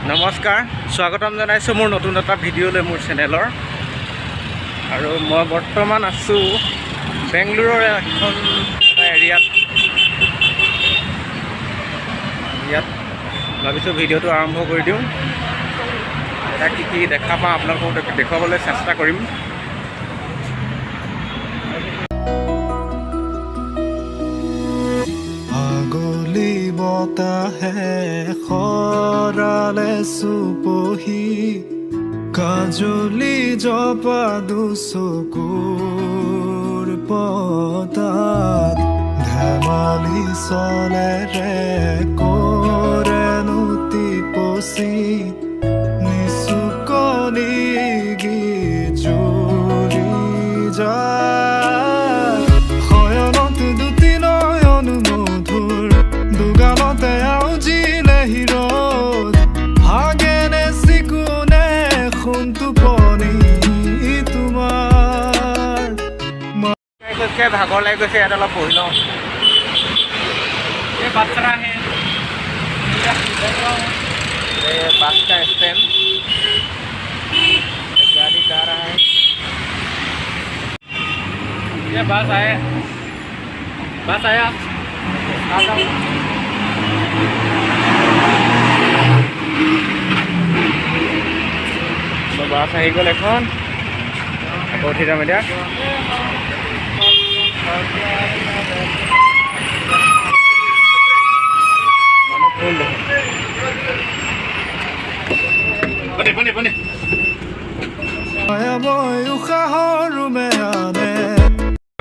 নমস্কাৰ, স্বাগতম জনাইছোঁ মোৰ নতুন এটা ভিডিঅ'লৈ মোৰ চেনেলৰ। আৰু মই বৰ্তমান আছোঁ বেংগলোৰৰ এখন এৰিয়াত। ইয়াত ভাবিছোঁ ভিডিঅ'টো আৰম্ভ কৰি দিওঁ। এতিয়া কি কি দেখা পাওঁ আপোনালোকক দেখুৱাবলৈ চেষ্টা কৰিম। আগলি বতাহে খৰালে চুপহি কাজলি জপা দুচকুৰ পতাত ধেমালি চলেৰে কৰেনো টিপচি নিচুকনি গিজুৰি যায় শয়নত দুটি নয়ন মধুৰ দুগালতে আউজিলে হিৰদ হাগেনে চিকুনে সোণটোপনি তোমাৰ ভাগৰ লাগি গৈছে। ইয়াত অলপ বহি লওঁ। এই বাচ্চারা আহে, बस का स्टैंड गाड़ी जा रहा है। ये बस आया आ जाओ। तो बस आহি গ'ল এখন। আকৌ উঠি যাম এতিয়া।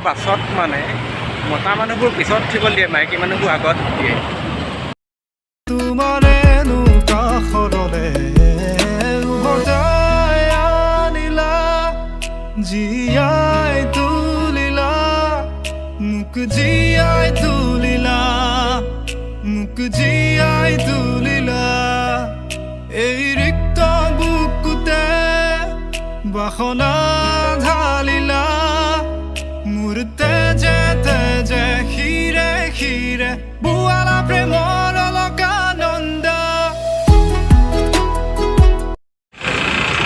বাছত মানে মতা মানুহবোৰ পিছত উঠিব দিয়ে, মাইকী মানুহবোৰ আগত দিয়ে। তোমাৰেনো কাষৰলে উভতাই আনিলা জীয়াই তুলিলা মোক জীয়াই তুলিলা মোক জীয়াই তুলিলা এই ৰিক্ত বুকুতে বাসনা ঢালিলা মোৰ তেজে তেজে শিৰে শিৰে বুৱালা প্ৰেমৰ অলকানন্দ।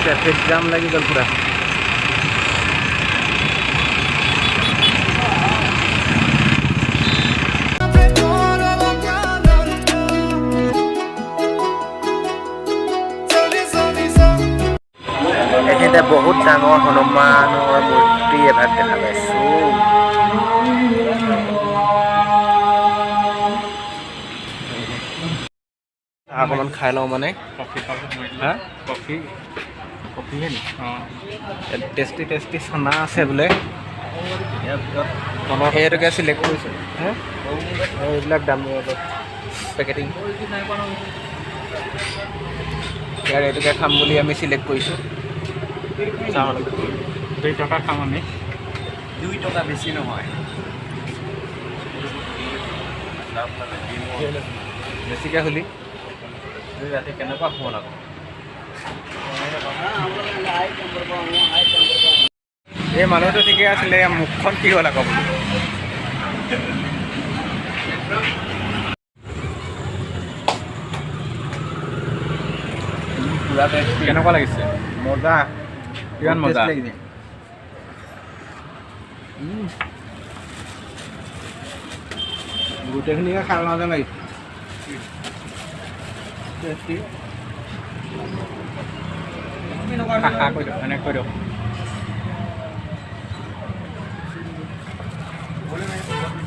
ট্ৰেফিক জাম লাগি গ'ল পুৰা। এইখিনিতে বহুত ডাঙৰ হনুমানৰ মূৰ্তি এভাগ দেখা পাইছোঁ। অকণমান খাই লওঁ মানে। কফিহে নি? টেষ্টি টেষ্টি চানা আছে বোলে। সেইটোকে চিলেক্ট কৰিছোঁ। এইবিলাক দাম পেকেটিং। ইয়াৰ এইটোকে খাম বুলি আমি চিলেক্ট কৰিছোঁ। 2 টকা খাম আমি। 2 টকা বেছি নহয়, বেছিকৈ হ'লি ৰাতি কেনেকুৱা শুৱন আকৌ। এই মানুহটো ঠিকে আছিলে, মুখখন কি হ'ল আকৌ। কেনেকুৱা লাগিছে? মজা, কিমান মজা লাগিছে। গোটেইখিনিকে খাই লওঁ যেন লাগিছে। কৈ দিয়ক, এনেকৈ কৈ দিয়ক।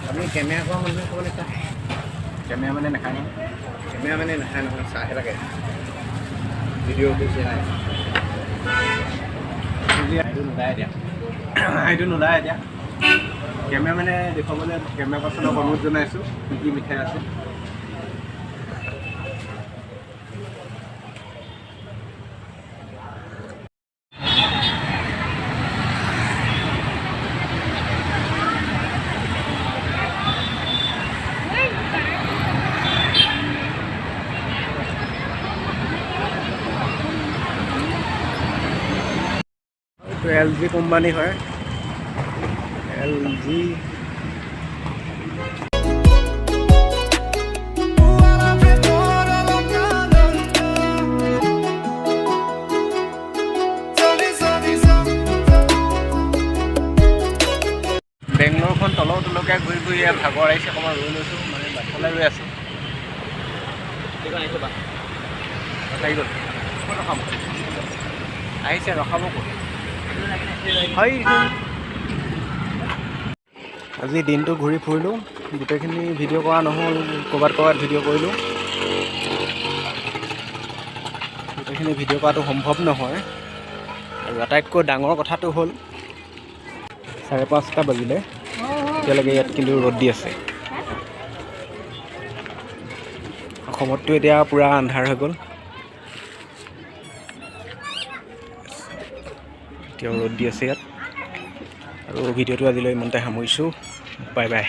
আপুনি কেমেৰা কৰা মানুহে ক'বলৈ চাই, কেমেৰা মানে নাখায় নহয়। কেমেৰা মানে নাখায় নহয়, চাহে লাগে। ভিডিঅ' কৰিছে নাই এইটো নোলায় এতিয়া। কেমেৰা মানে দেখুৱাবলৈ কেমেৰা পাৰ্চনক অনুৰোধ জনাইছোঁ কি কি মিঠাই আছে। LG কোম্পানী হয়, LG। ফুৰিয়ে ভাগৰ আহিছে, অকণমান ৰৈ লৈছোঁ, মানে বাটলৈ ৰৈ আছোঁ। আহি গ'ল ৰখাব, আহিছে ৰখাব ক'ত? আজি দিনটো ঘূৰি ফুৰিলোঁ, গোটেইখিনি ভিডিঅ' কৰা নহ'ল, ক'ৰবাত ভিডিঅ' কৰিলোঁ। গোটেইখিনি ভিডিঅ' কৰাটো সম্ভৱ নহয়। আৰু আটাইতকৈ ডাঙৰ কথাটো হ'ল 5:30 বাজিলে, এতিয়ালৈকে ইয়াত কিন্তু ৰ'দ দি আছে। অসমততো এতিয়া পূৰা আন্ধাৰ হৈ গ'ল, এতিয়াও ৰ'দ দি আছে ইয়াত। আৰু ভিডিঅ'টো আজিলৈ ইমানতে সামৰিছোঁ, বাই বাই।